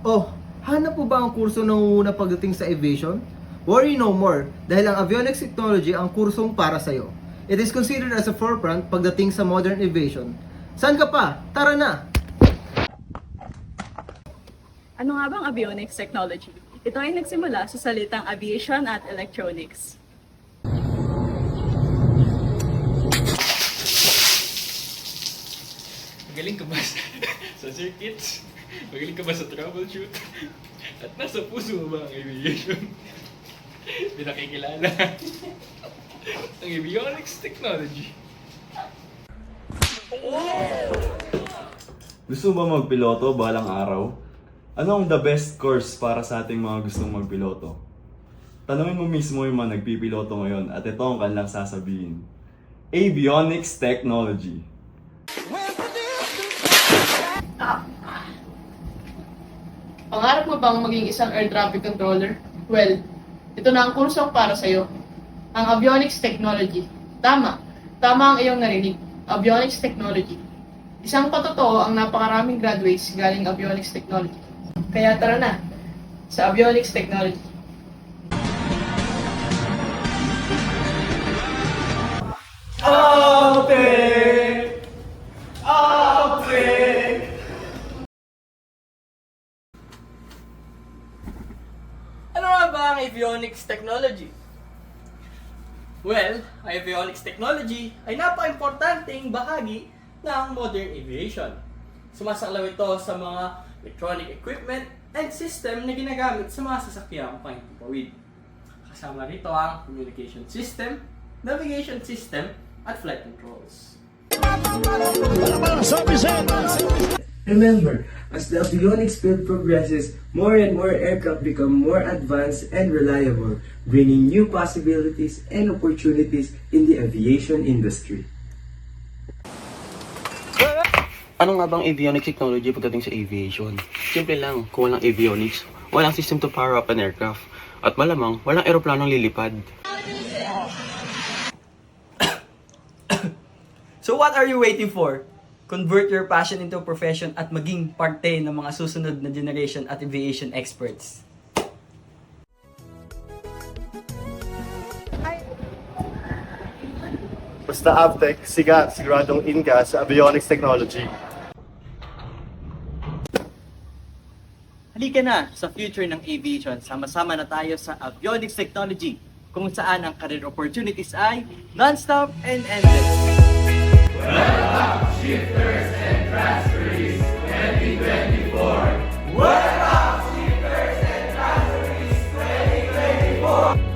Oh, hanap po ba ang kurso nangunguna pagdating sa aviation? Worry no more, dahil ang avionics technology ang kursong para sa'yo. It is considered as a forefront pagdating sa modern aviation. Saan ka pa? Tara na! Ano nga bang avionics technology? Ito ay nagsimula sa salitang aviation at electronics. Magaling ka ba sa circuits? Magaling ka ba sa troubleshoot? At nasa puso mo ba ang aviation? Pinakikilala ang avionics technology. Gusto mo ba magpiloto balang araw? Ano ang the best course para sa ating mga gustong magpiloto? Tanungin mo mismo yung mga nagpipiloto ngayon at ito ang kanilang sasabihin. Avionics Technology. Pangarap mo bang maging isang air traffic controller? Well, ito na ang kursong para sa'yo. Ang Avionics Technology. Tama ang iyong narinig. Avionics Technology. Isang patotoo ang napakaraming graduates galing Avionics Technology. Kaya tara na sa Avionics Technology. Ano nga ba ang avionics technology? Well, ang avionics technology ay napaka-importanteng bahagi ng modern aviation. Sumasalaw ito sa mga electronic equipment and system na ginagamit sa mga sasakyang panghimpapawid. Kasama rito ang communication system, navigation system, at flight controls. Remember, as the avionics field progresses, more and more aircraft become more advanced and reliable, bringing new possibilities and opportunities in the aviation industry. Ano nga bang avionics technology pagdating sa aviation? Simple lang, kung walang avionics, walang system to power up an aircraft. At malamang, walang eroplanong lilipad. So what are you waiting for? Convert your passion into a profession at maging parte ng mga susunod na generation at aviation experts. Basta Avtech, siguradong in ka sa avionics technology. Halika na sa future ng aviation. Sama-sama na tayo sa avionics technology, kung saan ang career opportunities ay non-stop and endless. Welcome, shifters and transferees 2024! Welcome, shifters and transferees 2024!